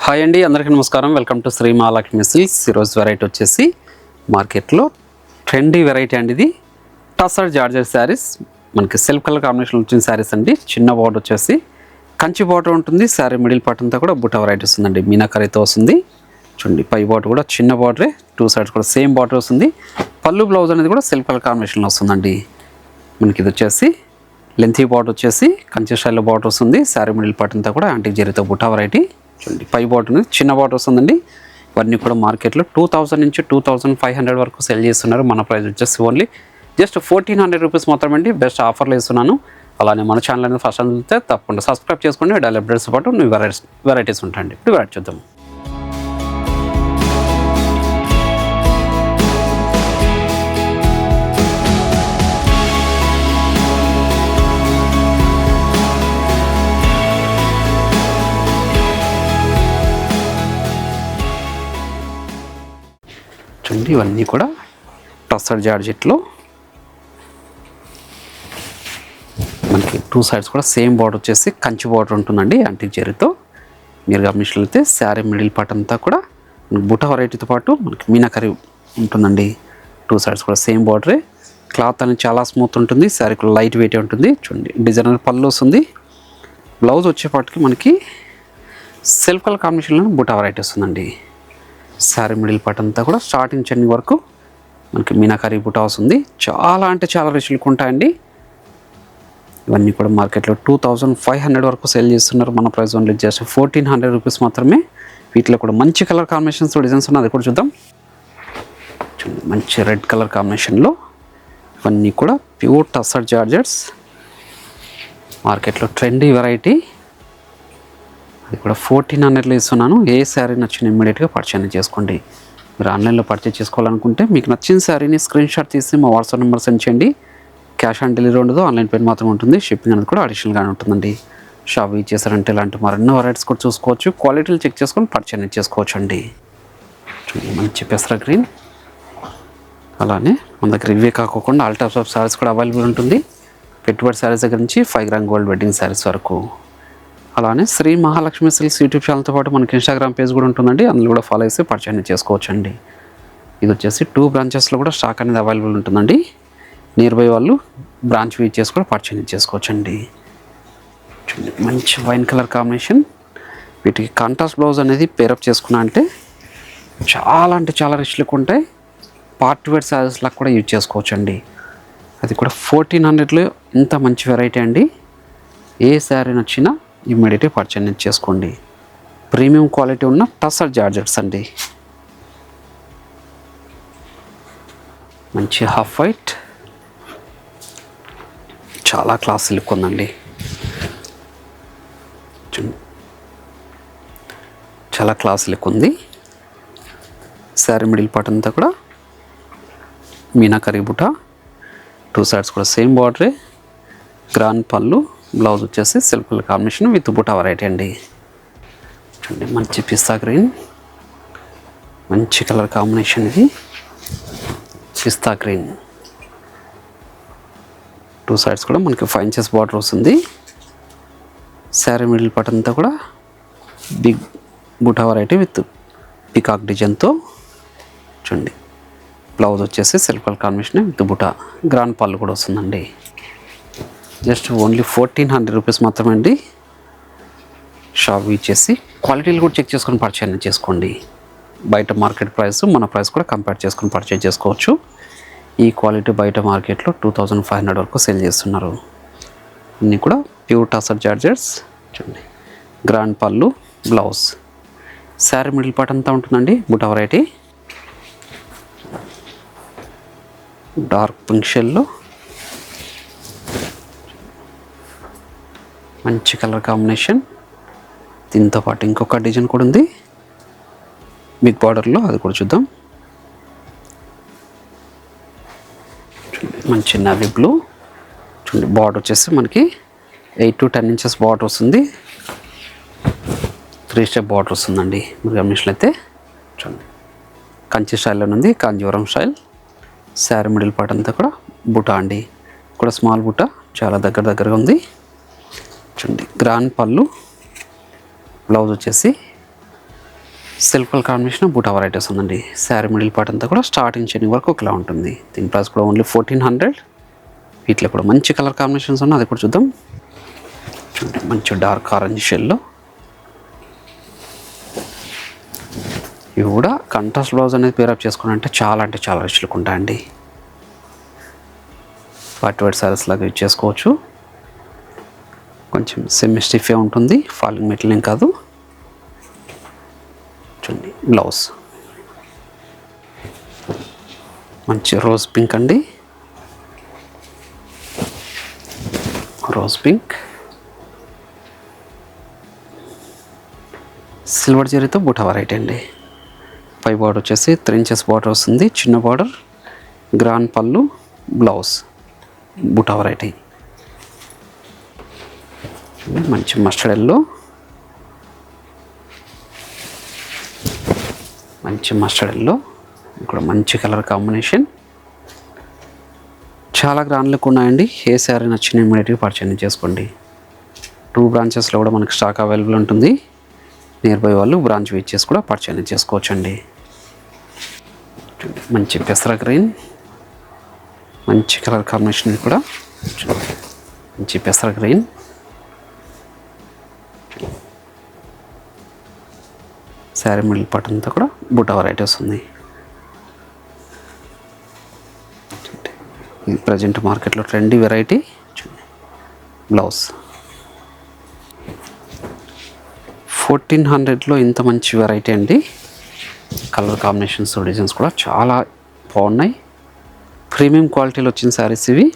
Hi అండి, అందరికీ నమస్కారం. Welcome to Shri Mahalakshmi silks. ఈరోజు వెరైటీ వచ్చేసి మార్కెట్లో ట్రెండీ వెరైటీ అండి. ఇది టసర్ జార్జెట్ శారీస్, మనకి సెల్ఫ్ కలర్ కాంబినేషన్ వచ్చిన శారీస్ అండి. చిన్న బార్డర్ వచ్చేసి కంచి బార్డర్ ఉంటుంది. శారీ మిడిల్ పార్ట్ అంతా కూడా బుట్ట వెరైటీ వస్తుందండి. మీనాకరీతో వస్తుంది. చూడండి, పై బార్డర్ కూడా చిన్న బార్డరే, టూ సైడ్స్ కూడా సేమ్ బార్డర్ వస్తుంది. పళ్ళు బ్లౌజ్ అనేది కూడా సెల్ఫ్ కలర్ కాంబినేషన్లో వస్తుందండి. మనకి ఇది వచ్చేసి లెంతీ బార్డర్ వచ్చేసి కంచి స్టైల్లో బార్డర్ వస్తుంది. శారీ మిడిల్ పార్ట్ అంతా కూడా యాంటిక్ జరీతో బుట్ట వెరైటీ. చూడండి, పై బార్డర్ చిన్న బార్డర్ వస్తుందండి. ఇవన్నీ కూడా మార్కెట్లో 2000 నుంచి 2500 వరకు సెల్ చేస్తున్నారు. మన ప్రైస్ వచ్చేసి ఓన్లీ జస్ట్ 1400 రూపీస్ మాత్రమే అండి. బెస్ట్ ఆఫర్లు ఇస్తున్నాను. అలానే మన ఛానల్ అనేది ఫస్ట్ అందితే తప్పకుండా సబ్స్క్రైబ్ చేసుకోండి. డైలీ అప్డేట్స్ పాటు వెరైటీస్ ఉంటాయండి. ఇప్పుడు వెరైటీ చూద్దాం. చూడండి, ఇవన్నీ కూడా టసర్ జార్జెట్లో మనకి టూ సైడ్స్ కూడా సేమ్ బార్డర్ వచ్చేసి కంచి బార్డర్ ఉంటుందండి యాంటిక్ జరీతో. మీరు గమనించినట్లయితే శారీ మిడిల్ పార్ట్ అంతా కూడా బుట్ట వెరైటీతో పాటు మనకి మీనాకరీ ఉంటుందండి. టూ సైడ్స్ కూడా సేమ్ బార్డరే. క్లాత్ అనేది చాలా స్మూత్ ఉంటుంది. శారీ కూడా లైట్ వెయిట్ ఉంటుంది. చూడండి, డిజైనర్ పళ్ళు వస్తుంది. బ్లౌజ్ వచ్చేపాటికి మనకి సెల్ఫ్ కలర్ కాంబినేషన్లో బుట్ట వెరైటీ వస్తుందండి. శారీ మిడిల్ పార్ట్ అంతా కూడా స్టార్టింగ్ చెన్ని వరకు మనకి మీనాకరీ బుట్ట వస్తుంది. చాలా అంటే చాలా రిచ్లుక్ ఉంటాయండి. ఇవన్నీ కూడా మార్కెట్లో 2500 వరకు సేల్ చేస్తున్నారు. మన ప్రైస్ ఓన్లీ జస్ట్ 1400 రూపీస్ మాత్రమే. వీటిలో కూడా మంచి కలర్ కాంబినేషన్స్ డిజైన్స్ ఉన్నాయి, అది కూడా చూద్దాం. మంచి రెడ్ కలర్ కాంబినేషన్లో ఇవన్నీ కూడా ప్యూర్ టసర్ జార్జెట్స్, మార్కెట్లో ట్రెండీ వెరైటీ. అది కూడా 1400లో ఇస్తున్నాను. ఏ శారీ నచ్చిన ఇమ్మీడియట్గా పర్చేజ్ చేసుకోండి. మీరు ఆన్లైన్లో పర్చేజ్ చేసుకోవాలనుకుంటే మీకు నచ్చిన శారీని స్క్రీన్ షాట్ తీసి మా వాట్సాప్ నెంబర్ సెండ్ చేయండి. క్యాష్ ఆన్ డెలివరీ ఉండదు, ఆన్లైన్ పేమెంట్ మాత్రం ఉంటుంది. షిప్పింగ్ అనేది కూడా అడిషనల్గానే ఉంటుందండి. షాప్ ఇచ్చేసారంటే ఇలాంటి మరెన్నో వెరైటీస్ కూడా చూసుకోవచ్చు. క్వాలిటీలు చెక్ చేసుకొని పర్చేజ్ చేసుకోవచ్చు అండి. మంచి పెసర గ్రీన్. అలానే మన దగ్గర ఇవే కాకుండా ఆల్ టైప్స్ ఆఫ్ శారీస్ కూడా అవైలబుల్ ఉంటుంది. పెట్టుబడి శారీస్ దగ్గర నుంచి 5 గ్రామ్ గోల్డ్ వెడ్డింగ్ శారీస్ వరకు. అలానే శ్రీ మహాలక్ష్మి సిల్క్స్ యూట్యూబ్ ఛానల్తో పాటు మనకి ఇన్స్టాగ్రామ్ పేజ్ కూడా ఉంటుందండి. అందులో కూడా ఫాలో చేసి పర్చేజ్ చేసుకోవచ్చు అండి. ఇది వచ్చేసి 2 బ్రాంచెస్లో కూడా స్టాక్ అనేది అవైలబుల్ ఉంటుందండి. నియర్ బై వాళ్ళు బ్రాంచ్ విజిట్ చేసి కూడా పర్చేజ్ చేసుకోవచ్చు అండి. మంచి వైన్ కలర్ కాంబినేషన్. వీటికి కాంట్రాస్ట్ బ్లౌజ్ అనేది పేరప్ చేసుకున్నా అంటే చాలా రిచ్ లుక్ ఉంటాయి. పార్ట్ వేర్ శారీస్లా కూడా యూజ్ చేసుకోవచ్చు అండి. అది కూడా 1400లో ఇంత మంచి వెరైటీ అండి. ఏ శారీ నచ్చినా ఇమ్మీడియట్గా పర్చేజ్ చేసుకోండి. ప్రీమియం క్వాలిటీ ఉన్న టసర్ జార్జెట్స్ అండి. మంచి హాఫ్ వైట్, చాలా క్లాస్ లుక్ ఉందండి. చాలా క్లాస్ లుక్ ఉంది. శారీ మిడిల్ పార్ట్ అంతా కూడా మీనాకరీ బుట్ట, టూ సైడ్స్ కూడా సేమ్ బార్డరే, గ్రాండ్ పళ్ళు, బ్లౌజ్ వచ్చేసి సెల్ఫ్ కలర్ కాంబినేషన్ విత్ బుట్ట వెరైటీ అండి. చూడండి, మంచి పిస్తా గ్రీన్, మంచి కలర్ కాంబినేషన్. ఇది పిస్తా గ్రీన్. టూ సైడ్స్ కూడా మనకి 5 ఇంచెస్ బార్డర్ వస్తుంది. శారీ మిడిల్ పార్ట్ అంతా కూడా బిగ్ బుట్ట వెరైటీ విత్ పికాక్ డిజైన్తో. చూడండి, బ్లౌజ్ వచ్చేసి సెల్ఫ్ కలర్ కాంబినేషన్ విత్ బుట్ట, గ్రాండ్ పళ్ళు కూడా వస్తుందండి. జస్ట్ ఓన్లీ 1400 రూపీస్ మాత్రమే అండి. షాప్ ఇచ్చేసి క్వాలిటీలు కూడా చెక్ చేసుకొని పర్చేజ్ చేసుకోండి. బయట మార్కెట్ ప్రైస్ మన ప్రైస్ కూడా కంపేర్ చేసుకొని పర్చేజ్ చేసుకోవచ్చు. ఈ క్వాలిటీ బయట మార్కెట్లో 2500 వరకు సేల్ చేస్తున్నారు. అన్నీ కూడా ప్యూర్ టసర్ జార్జెట్స్. చూడండి, గ్రాండ్ పళ్ళు, బ్లౌజ్, శారీ మిడిల్ పార్ట్ అంతా ఉంటుందండి బుట్ట వెరైటీ. డార్క్ పింక్ షేడ్లో మంచి కలర్ కాంబినేషన్. దీంతో పాటు ఇంకొక డిజైన్ కూడా ఉంది బిగ్ బార్డర్లో, అది కూడా చూద్దాం. మంచి నవీ బ్లూ. చూడండి, బార్డర్ వచ్చేసి మనకి 8 to 10 ఇంచెస్ బార్డర్ వస్తుంది. 3 స్టెప్ బార్డర్ వస్తుందండి. మీరు గమనించినట్లయితే చూడండి, కంచి స్టైల్లో ఉంది, Kanjeevaram style. Sari middle part అంతా కూడా బుట్ట అండి, కూడా స్మాల్ బుట్ట, చాలా దగ్గరగా ఉంది. చూడండి, గ్రాండ్ పళ్ళు, బ్లౌజ్ వచ్చేసి సెల్ఫ్ కలర్ కాంబినేషన్ బూటా వెరైటీస్ ఉందండి. శారీ మిడిల్ పార్ట్ అంతా కూడా స్టార్టింగ్ చెన్నింగ్ వరకు ఒకలా ఉంటుంది. దీని ప్రైస్ కూడా ఓన్లీ 1400. వీటిలో కూడా మంచి కలర్ కాంబినేషన్స్ ఉన్నాయి, అది కూడా చూద్దాం. చూడండి మంచి డార్క్ ఆరెంజ్ షెల్లో ఇవి కూడా కంట్రాస్ట్ బ్లౌజ్ అనేది పేరప్ చేసుకుని అంటే చాలా రిచ్ లుక్ ఉంటాయండి. వాటి సారీస్ లాగా యూజ్ చేసుకోవచ్చు. కొంచెం సెమీ స్టిఫే ఉంటుంది, ఫాలింగ్ మెటీరియల్ ఏం కాదు. చూడండి బ్లౌజ్ మంచి రోజ్ పింక్ అండి, రోజ్ పింక్ సిల్వర్ జరీతో బూటా వెరైటీ అండి. పై బార్డర్ వచ్చేసి 3 ఇంచెస్ బార్డర్ వస్తుంది, చిన్న బార్డర్, గ్రాండ్ పళ్ళు, బ్లౌజ్ బూటా వెరైటీ. మంచి మస్టర్డ్ ఎల్లో, ఇక్కడ మంచి కలర్ కాంబినేషన్. చాలా గ్రాండ్ లుక్ ఉన్నాయండి. ఏ శారీ నచ్చిన ఇమీడియట్గా పర్చేజ్ చేసుకోండి. 2 బ్రాంచెస్లో కూడా మనకి స్టాక్ అవైలబుల్ ఉంటుంది. నియర్ బై వాళ్ళు బ్రాంచ్ విజిట్ చేసి కూడా పర్చేజ్ చేసుకోవచ్చండి. మంచి పెసర గ్రీన్, మంచి కలర్ కాంబినేషన్ కూడా, మంచి పెసర గ్రీన్. శారీ మిడిల్ పార్ట్ అంతా కూడా బూటా వెరైటీ వస్తుంది. ఇది ప్రజెంట్ మార్కెట్లో ట్రెండీ వెరైటీ. బ్లౌజ్ 1400లో ఇంత మంచి వెరైటీ అండి. కలర్ కాంబినేషన్స్, డిజైన్స్ కూడా చాలా బాగున్నాయి. ప్రీమియం క్వాలిటీలో వచ్చిన శారీస్ ఇవి.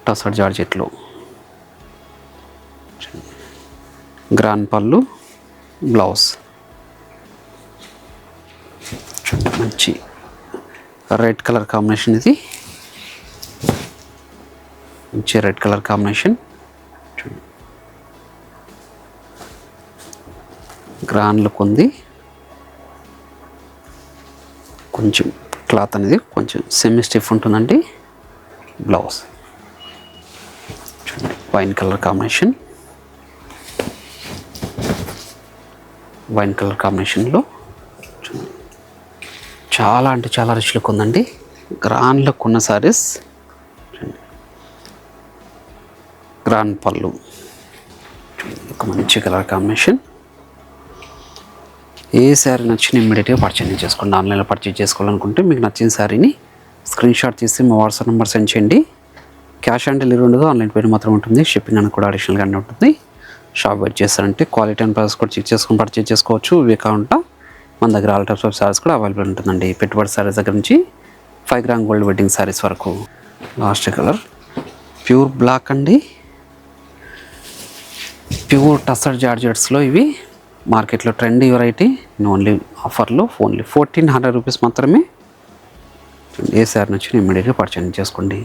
టసర్ జార్జెట్లో గ్రాండ్ పళ్ళు, బ్లౌజ్ మంచి రెడ్ కలర్ కాంబినేషన్. ఇది మంచి red colour combination, grand look ఉంది. కొంచెం క్లాత్ అనేది కొంచెం సెమీ స్టిఫ్ ఉంటుందండి. బ్లౌజ్ చూడండి వైన్ కలర్ కాంబినేషన్, కాంబినేషన్లో చాలా అంటే చాలా రిచ్ లుక్ ఉందండి. గ్రాండ్ లుక్ ఉన్న సారీస్. గ్రాండ్ పళ్ళు, ఒక మంచి కలర్ కాంబినేషన్. ఏ శారీ నచ్చిన ఇమ్మీడియట్గా పర్చేజ్ చేసుకోండి. ఆన్లైన్లో పర్చేజ్ చేసుకోవాలనుకుంటే మీకు నచ్చిన శారీని స్క్రీన్ షాట్ తీసి మా వాట్సాప్ నెంబర్ సెండ్ చేయండి. క్యాష్ ఆన్ డెలివరీ ఉండదు, ఆన్లైన్ పేమెంట్ మాత్రం ఉంటుంది. షిప్పింగ్ అనేది కూడా అడిషనల్గానే ఉంటుంది. షాప్ వెయిట్ చేస్తారంటే క్వాలిటీ అండ్ ప్రైస్ కూడా చెక్ చేసుకొని పర్చేజ్ చేసుకోవచ్చు. ఇవే కాకుండా మన దగ్గర ఆల్ టైప్స్ ఆఫ్ శారీస్ కూడా అవైలబుల్ ఉంటుందండి. పెట్టుబడి శారీస్ దగ్గర నుంచి 5 గ్రామ్ గోల్డ్ వెడ్డింగ్ శారీస్ వరకు. లాస్ట్ కలర్ ప్యూర్ బ్లాక్ అండి, ప్యూర్ టసర్ జార్జెట్స్లో ఇవి మార్కెట్లో ట్రెండీ వెరైటీ. ఓన్లీ ఆఫర్లో ఓన్లీ 1400 రూపీస్ మాత్రమే. ఏ శారీ నచ్చిన ఇమ్మీడియట్గా పర్చేజ్ చేసుకోండి.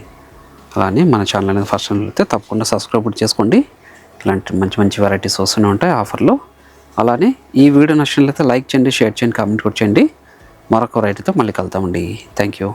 అలానే మన ఛానల్ అనేది ఫస్ట్ టైం అయితే తప్పకుండా సబ్స్క్రైబ్ చేసుకోండి. ఇలాంటి మంచి మంచి వెరైటీస్ వస్తూనే ఉంటాయి ఆఫర్లో. అలానే ఈ వీడియో నచ్చినట్లయితే లైక్ చేయండి, షేర్ చేయండి, కామెంట్ కూడా చేయండి. మరొక వెరైటీతో మళ్ళీ కలుద్దామండి. Thank you.